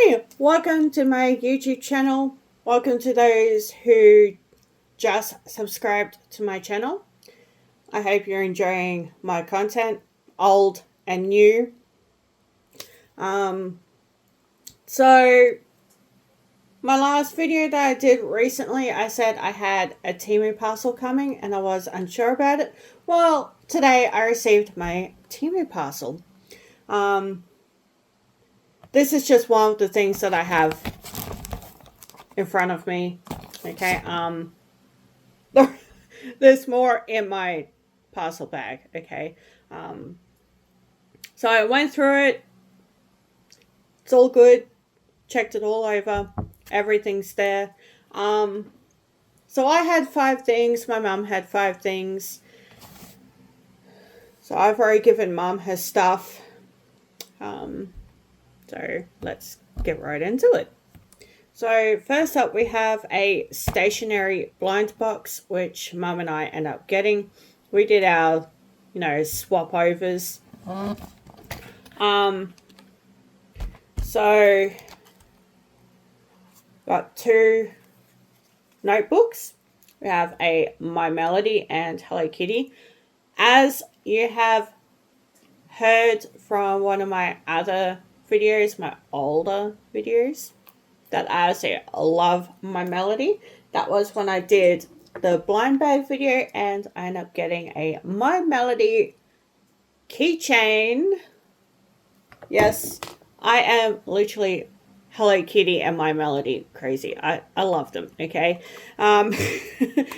Hey, welcome to my YouTube channel. Welcome to those who just subscribed to my channel. I hope you're enjoying my content, old and new. So my last video that I did recently, I said I had a Temu parcel coming and I was unsure about it. Well, today I received my Temu parcel. This is just one of the things that I have in front of me. Okay, there's more in my parcel bag. Okay, so I went through it. It's all good. Checked it all over. Everything's there. So I had 5 things. My mum had 5 things. So I've already given mum her stuff. So let's get right into it. So first up we have a stationary blind box, which mum and I end up getting. We did our, swap overs. So got 2 notebooks. We have a My Melody and Hello Kitty. As you have heard from one of my other videos, my older videos, that I actually love My Melody. That was when I did the blind bag video, and I ended up getting a My Melody keychain. Yes, I am literally Hello Kitty and My Melody crazy. I love them, okay?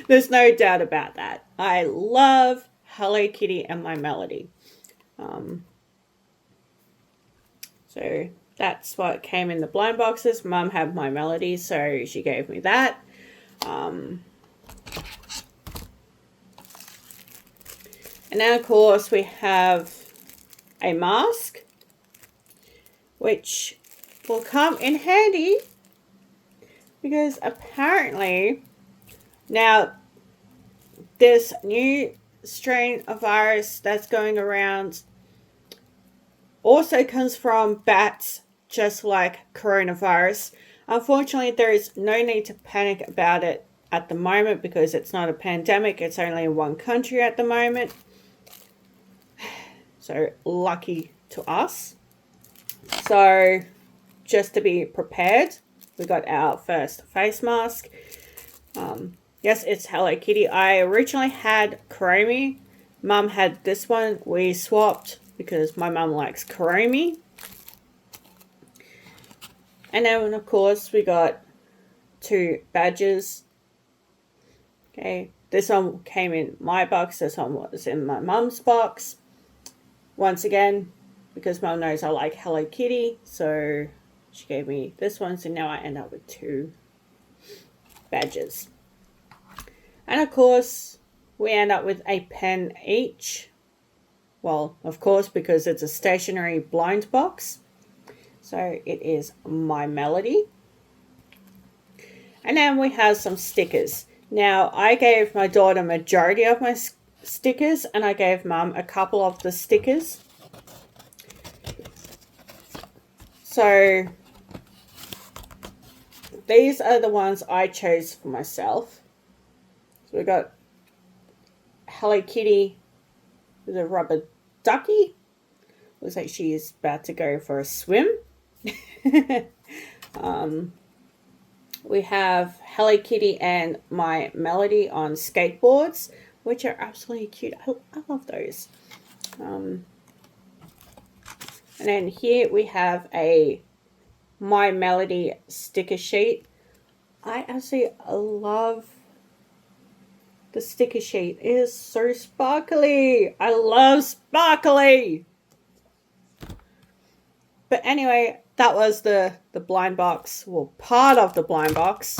There's no doubt about that. I love Hello Kitty and My Melody. So that's what came in the blind boxes. Mum had My Melody, so she gave me that. And then, of course, we have a mask, which will come in handy because apparently now this new strain of virus that's going around also comes from bats, just like coronavirus. Unfortunately, there is no need to panic about it at the moment because it's not a pandemic. It's only in one country at the moment. So lucky to us. So just to be prepared, we got our first face mask. Yes, it's Hello Kitty. I originally had Kuromi. Mum had this one. We swapped because my mum likes Kuromi. And then, of course, we got 2 badges. Okay, this one came in my box. This one was in my mum's box. Once again, because mum knows I like Hello Kitty, so she gave me this one. So now I end up with 2 badges. And, of course, we end up with a pen each. Well, of course, because it's a stationary blind box. So it is My Melody. And then we have some stickers. Now, I gave my daughter majority of my stickers, and I gave mum a couple of the stickers. So these are the ones I chose for myself. So we got Hello Kitty with a rubber ducky. Looks like she is about to go for a swim. We have Hello Kitty and My Melody on skateboards, which are absolutely cute. I love those. And then here we have a My Melody sticker sheet. I absolutely love the sticker sheet. It is so sparkly. I love sparkly. But anyway, that was the blind box. Well, part of the blind box.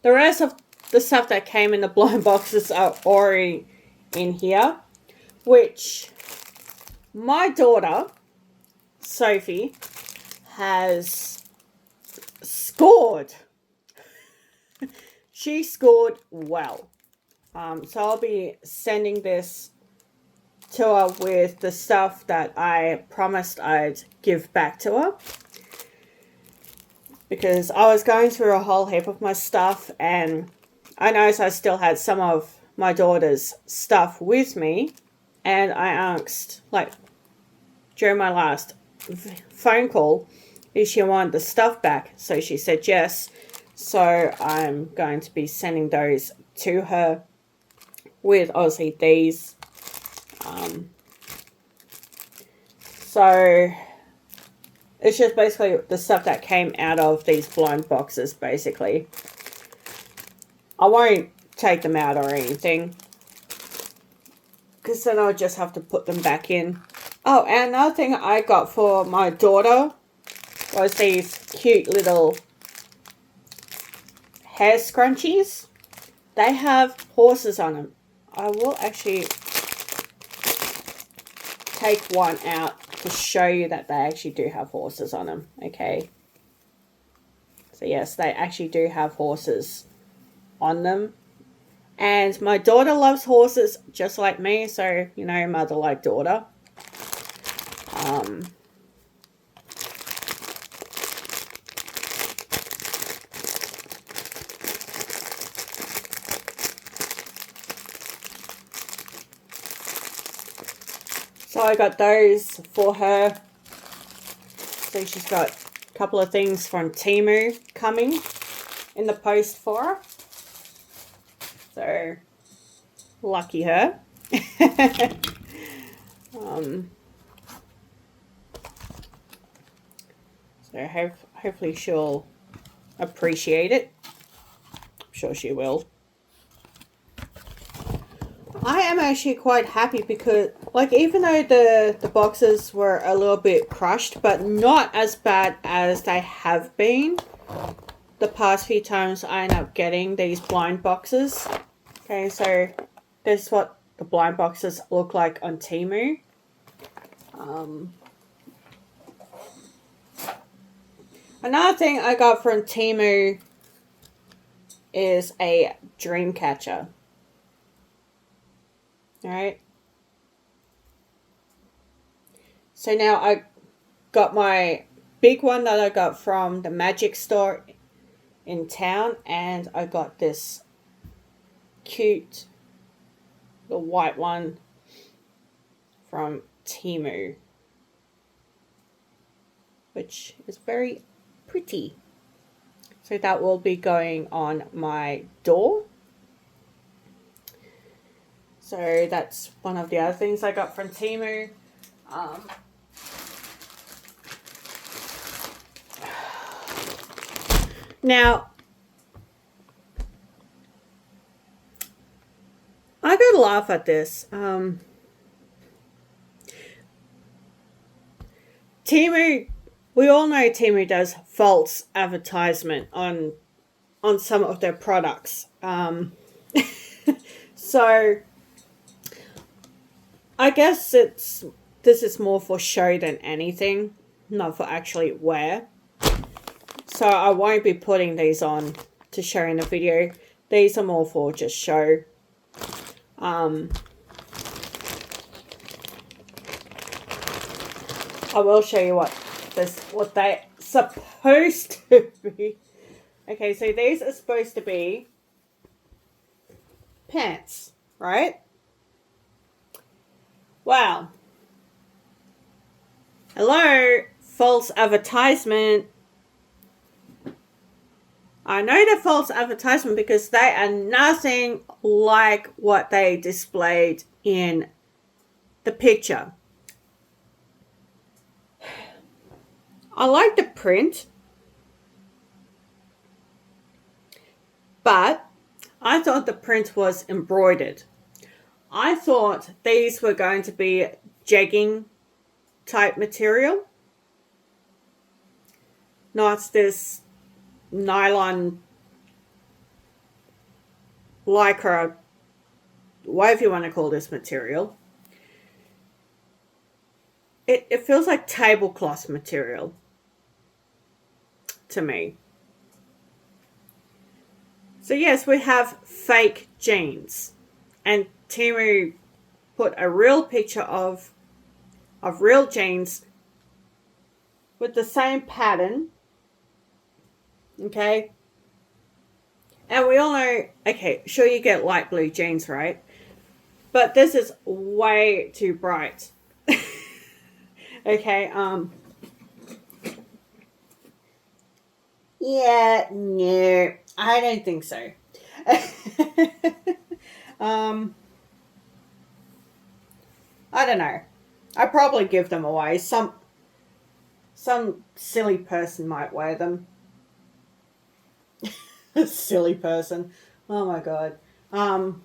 The rest of the stuff that came in the blind boxes are already in here, which my daughter, Sophie, has scored. She scored well. So I'll be sending this to her with the stuff that I promised I'd give back to her. because I was going through a whole heap of my stuff, and I noticed I still had some of my daughter's stuff with me, and I asked, like, during my last phone call, if she wanted the stuff back. So she said yes. So I'm going to be sending those to her with obviously these. So it's just basically the stuff that came out of these blind boxes, basically. I won't take them out or anything, because then I'll just have to put them back in. Oh, and another thing I got for my daughter was these cute little hair scrunchies. They have horses on them. I will actually take one out to show you that they actually do have horses on them. Okay. So yes, they actually do have horses on them. And my daughter loves horses just like me. So, you know, mother like daughter. So I got those for her. So she's got a couple of things from Temu coming in the post for her. So lucky her. So hopefully she'll appreciate it. I'm sure she will. I am actually quite happy because, like, even though the boxes were a little bit crushed, but not as bad as they have been the past few times I end up getting these blind boxes. Okay, so this is what the blind boxes look like on Temu. Another thing I got from Temu is a dream catcher. Alright. So now I got my big one that I got from the magic store in town, and I got this cute the white one from Temu, which is very pretty. So that will be going on my door. So that's one of the other things I got from Temu. Now, I gotta laugh at this. Temu, we all know Temu does false advertisement on some of their products. So I guess this is more for show than anything, not for actually wear. So I won't be putting these on to show in the video. These are more for just show. I will show you what they're supposed to be. Okay, so these are supposed to be pants, right? Wow. Hello, false advertisement. I know they're false advertisement because they are nothing like what they displayed in the picture. I like the print, but I thought the print was embroidered. I thought these were going to be jegging type material, not this nylon, lycra, whatever you want to call this material. It feels like tablecloth material to me. So yes, we have fake jeans, and Temu put a real picture of real jeans with the same pattern Okay? And we all know, okay, sure you get light blue jeans, right? But this is way too bright. Okay, yeah, no, I don't think so. um, I don't know. I probably give them away. Some silly person might wear them. Silly person. Oh my god. Um,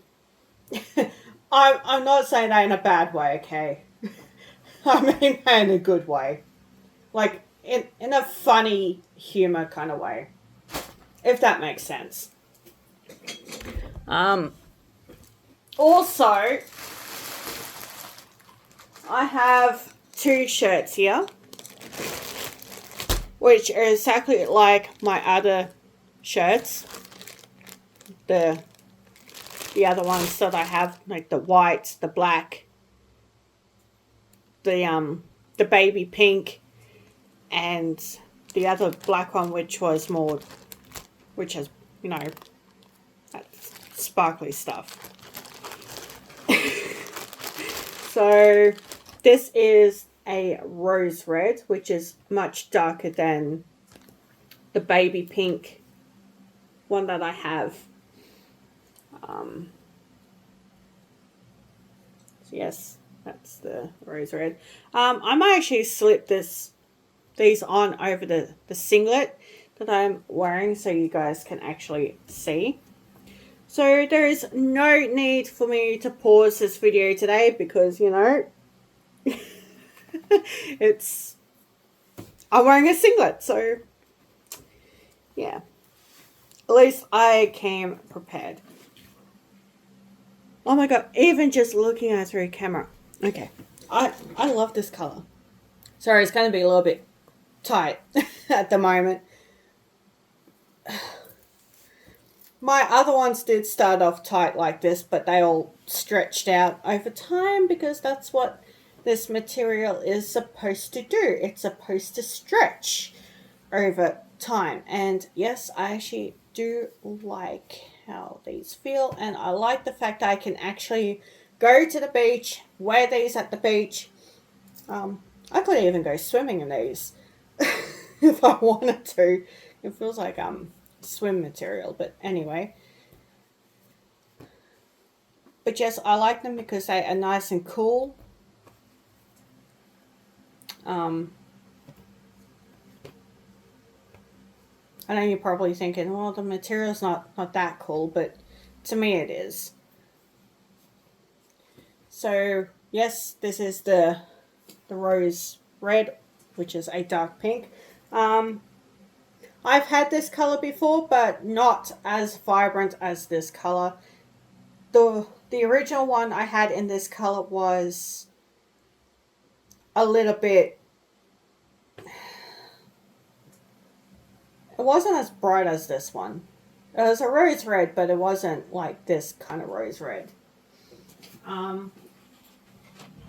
I'm not saying that in a bad way. Okay, I mean that in a good way, like in a funny humor kind of way, if that makes sense. Um, Also, I have two shirts here, which are exactly like my other shirts. The the other ones that I have, like the white, the black, the baby pink, and the other black one, which was more, which has, you know, that sparkly stuff. So this is a rose red, which is much darker than the baby pink one that I have. Um, so yes, that's the rose red. I might actually slip these on over the singlet that I'm wearing so you guys can actually see. So there is no need for me to pause this video today because, you know, it's I'm wearing a singlet, so yeah. At least I came prepared. Oh my god, even just looking at it through camera. Okay. I love this colour. Sorry, it's going to be a little bit tight at the moment. My other ones did start off tight like this, but they all stretched out over time because that's what this material is supposed to do. It's supposed to stretch over time. And yes, I actually do like how these feel, and I like the fact that I can actually go to the beach, wear these at the beach. I could even go swimming in these if I wanted to. It feels like swim material, but anyway. But yes, I like them because they are nice and cool. Um, I know you're probably thinking, well, the material's not that cool, but to me it is. So yes, this is the rose red, which is a dark pink. Um, I've had this color before, but not as vibrant as this color. The original one I had in this color was a little bit. It wasn't as bright as this one. It was a rose red, but it wasn't like this kind of rose red. Um,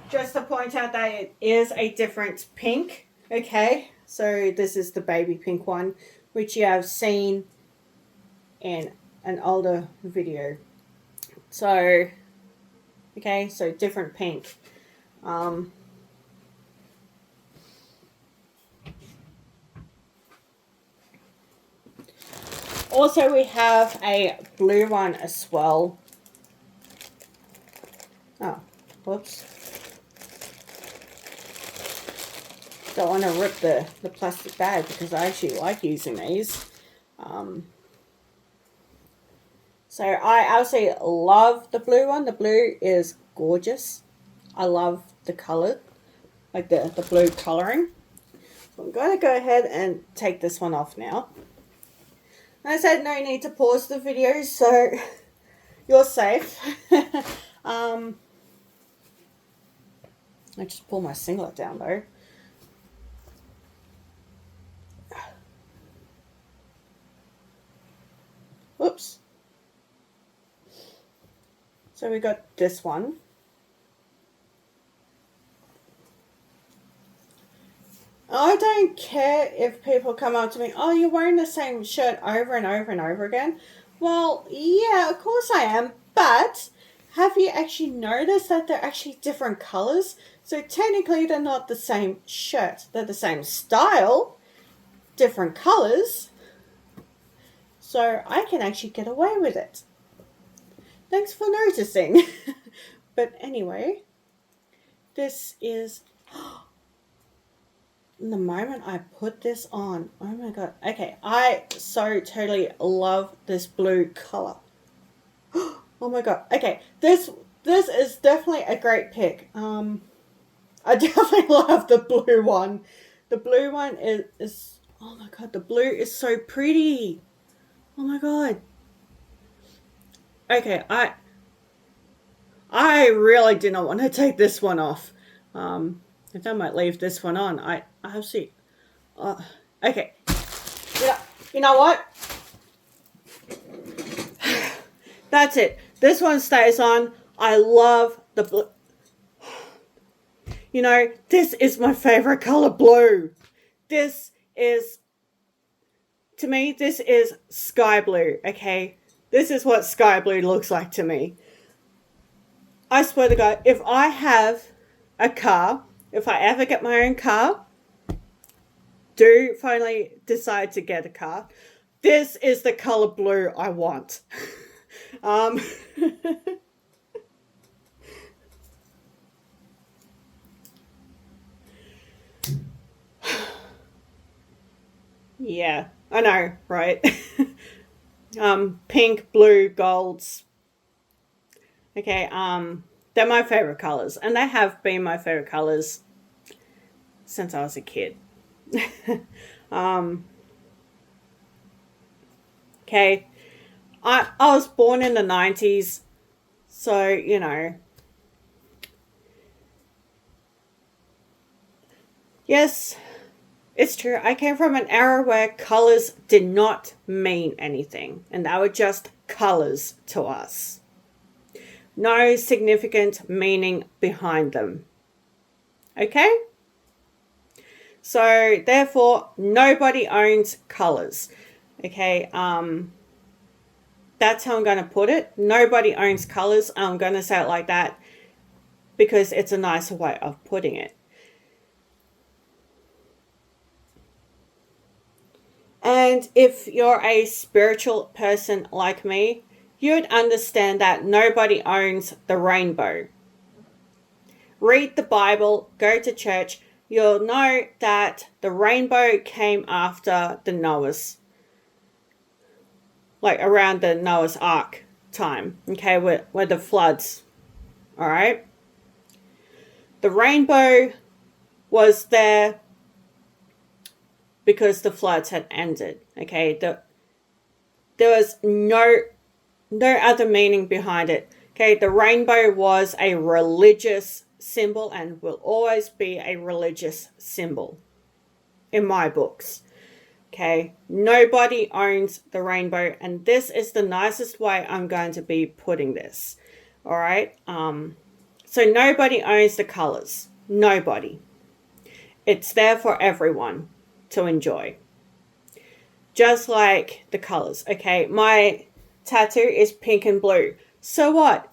just to point out that it is a different pink. Okay, so this is the baby pink one, which you have seen in an older video. So, okay, so different pink. Also, we have a blue one as well. Oh, whoops. Don't want to rip the plastic bag because I actually like using these. So I absolutely love the blue one. The blue is gorgeous. I love the color, like the blue coloring. So I'm going to go ahead and take this one off now. I said no need to pause the video, so you're safe. I just pull my singlet down though. Whoops. So we got this one. I don't don't care if people come up to me, oh, you're wearing the same shirt over and over and over again. Well, yeah, of course I am, but have you actually noticed that they're actually different colors? So technically they're not the same shirt. They're the same style, different colors. So I can actually get away with it. Thanks for noticing. But anyway, this is... the moment I put this on, oh my god. Okay, I so totally love this blue color. Oh my god. Okay, this is definitely a great pick. I definitely love the blue one. The blue one is oh my god, the blue is so pretty. Oh my god. Okay, I really do not want to take this one off. I think I might leave this one on. I have see. Okay. You know what? That's it. This one stays on. I love the blue. You know, this is my favorite color, blue. This is, to me, this is sky blue, okay? This is what sky blue looks like to me. I swear to God, if I have a car, if I ever get my own car, do finally decide to get a car, this is the color blue I want. Yeah, I know, right? Pink, blue, golds. Okay, they're my favorite colors, and they have been my favorite colors since I was a kid. Okay, I was born in the 90s, so, you know. Yes, it's true. I came from an era where colors did not mean anything, and they were just colors to us. No significant meaning behind them. Okay? So, therefore, nobody owns colors. Okay? That's how I'm going to put it. Nobody owns colors. I'm going to say it like that because it's a nicer way of putting it. And if you're a spiritual person like me, you'd understand that nobody owns the rainbow. Read the Bible, go to church, you'll know that the rainbow came after the Noah's, like around the Noah's Ark time, okay, where the floods, all right? The rainbow was there because the floods had ended, okay? There was no other meaning behind it, okay? The rainbow was a religious symbol and will always be a religious symbol in my books, okay? Nobody owns the rainbow, and this is the nicest way I'm going to be putting this, all right? So nobody owns the colors. Nobody. It's there for everyone to enjoy. Just like the colors, okay? My tattoo is pink and blue. So what?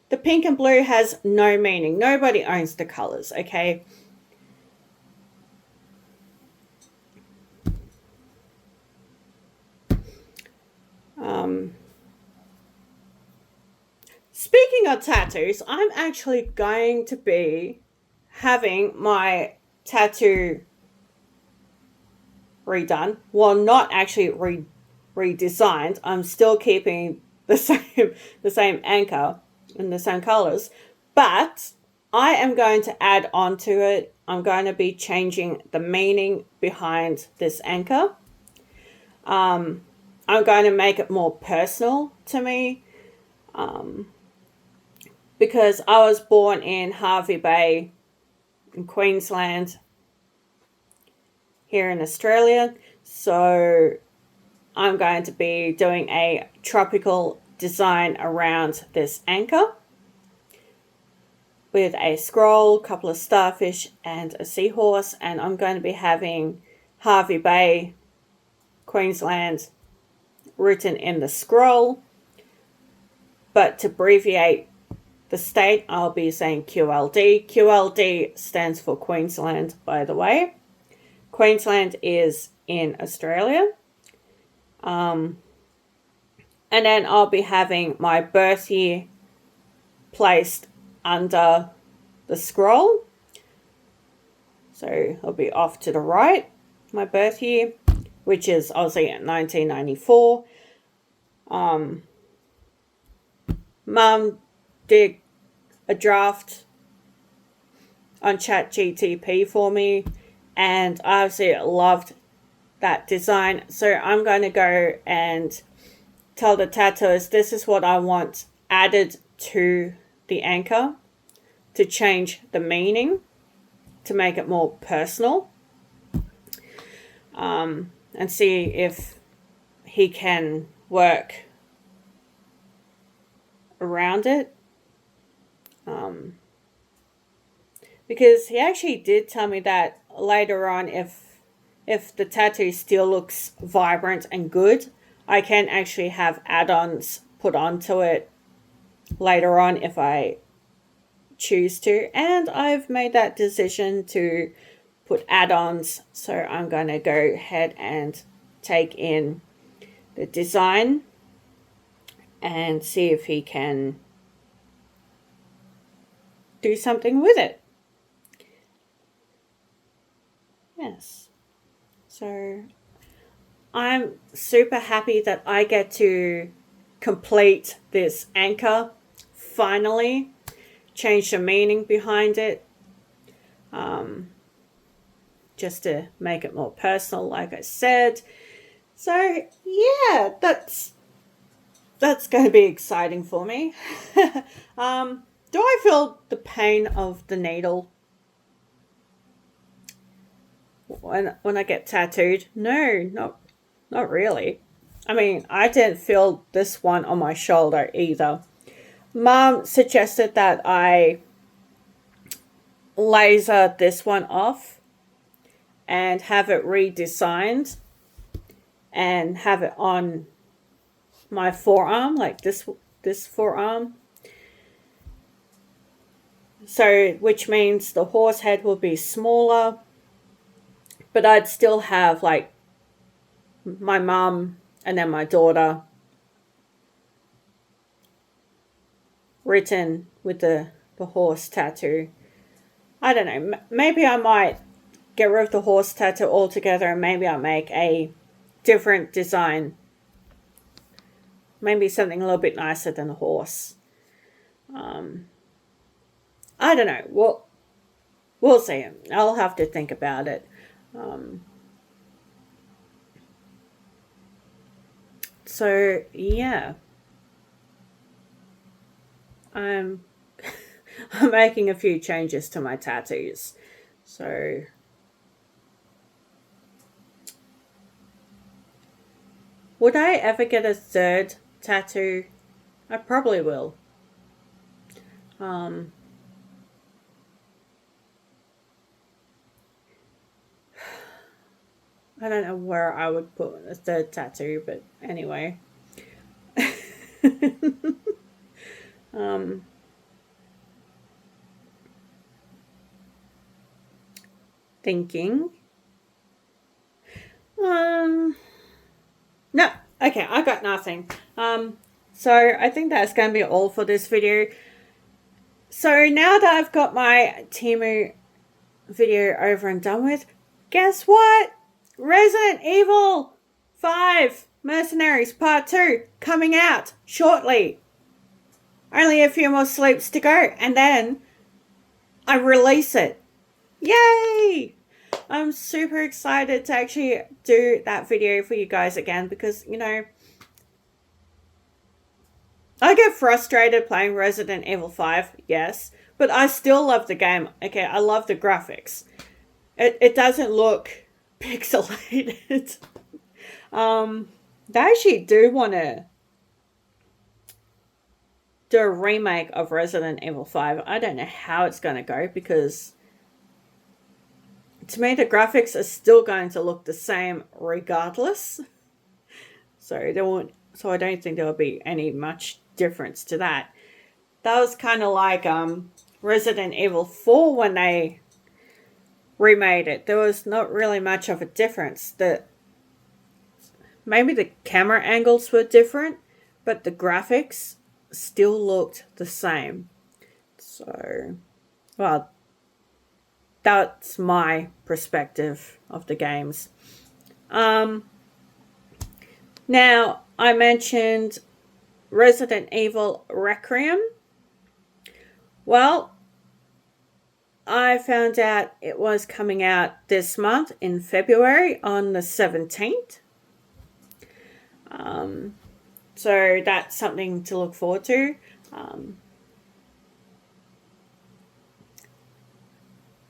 The pink and blue has no meaning. Nobody owns the colors, okay? Speaking of tattoos, I'm actually going to be having my tattoo redone. Well, not actually redesigned. I'm still keeping the same anchor and the same colors, but I am going to add on to it. I'm going to be changing the meaning behind this anchor. I'm going to make it more personal to me, because I was born in Hervey Bay in Queensland, here in Australia. So I'm going to be doing a tropical design around this anchor with a scroll, a couple of starfish, and a seahorse. And I'm going to be having Hervey Bay, Queensland, written in the scroll. But to abbreviate the state, I'll be saying QLD. QLD stands for Queensland, by the way. Queensland is in Australia. And then I'll be having my birth year placed under the scroll. So it'll be off to the right, my birth year, which is obviously 1994. Mum did a draft on ChatGPT for me, and I obviously loved that design. So I'm going to go and tell the tattooist this is what I want added to the anchor to change the meaning, to make it more personal, and see if he can work around it. Because he actually did tell me that later on, if the tattoo still looks vibrant and good, I can actually have add-ons put onto it later on if I choose to. And I've made that decision to put add-ons, so I'm going to go ahead and take in the design and see if he can do something with it. Yes. So I'm super happy that I get to complete this anchor, finally, change the meaning behind it, just to make it more personal, like I said. So yeah, that's going to be exciting for me. Do I feel the pain of the needle when I get tattooed? No, not really. I mean, I didn't feel this one on my shoulder either. Mom suggested that I laser this one off and have it redesigned and have it on my forearm, like this forearm. So, which means the horse head will be smaller, but I'd still have like my mum and then my daughter written with the horse tattoo. I don't know. Maybe I might get rid of the horse tattoo altogether and maybe I'll make a different design. Maybe something a little bit nicer than the horse. I don't know. We'll see. I'll have to think about it. So yeah, I'm making a few changes to my tattoos. So would I ever get a third tattoo? I probably will. I don't know where I would put a third tattoo, but anyway. Thinking. No. Okay, I got nothing. So I think that's going to be all for this video. So now that I've got my Temu video over and done with, guess what? Resident Evil 5 Mercenaries Part 2 coming out shortly. Only a few more sleeps to go, and then I release it. Yay! I'm super excited to actually do that video for you guys again because, you know, I get frustrated playing Resident Evil 5, yes, but I still love the game. Okay, I love the graphics. It doesn't look pixelated. They actually do want to do a remake of Resident Evil 5. I don't know how it's going to go because to me, the graphics are still going to look the same regardless. So I don't think there will be any much difference to that. That was kind of like Resident Evil 4 when they remade it. There was not really much of a difference. Maybe the camera angles were different, but the graphics still looked the same. So, well, that's my perspective of the games. Now, I mentioned Resident Evil Requiem. Well, I found out it was coming out this month in February on the 17th. So that's something to look forward to.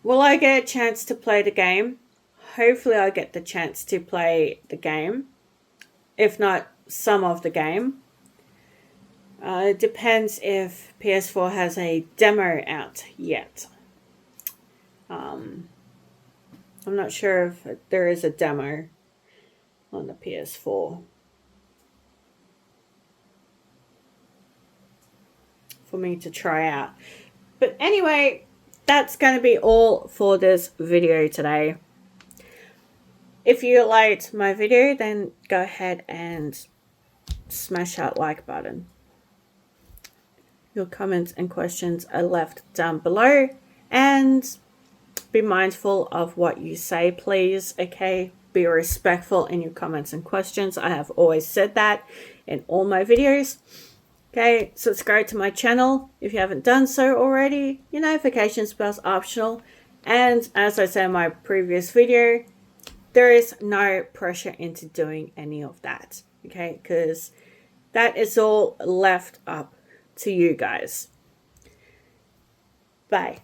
Will I get a chance to play the game? Hopefully I get the chance to play the game. If not, some of the game. It depends if PS4 has a demo out yet. I'm not sure if there is a demo on the PS4 for me to try out. But anyway, that's going to be all for this video today. If you liked my video, then go ahead and smash that like button. Your comments and questions are left down below, and be mindful of what you say, please. Okay, be respectful in your comments and questions. I have always said that in all my videos. Okay, subscribe to my channel if you haven't done so already. Your notification bell's optional, and as I said in my previous video, there is no pressure into doing any of that. Okay, because that is all left up to you guys. Bye.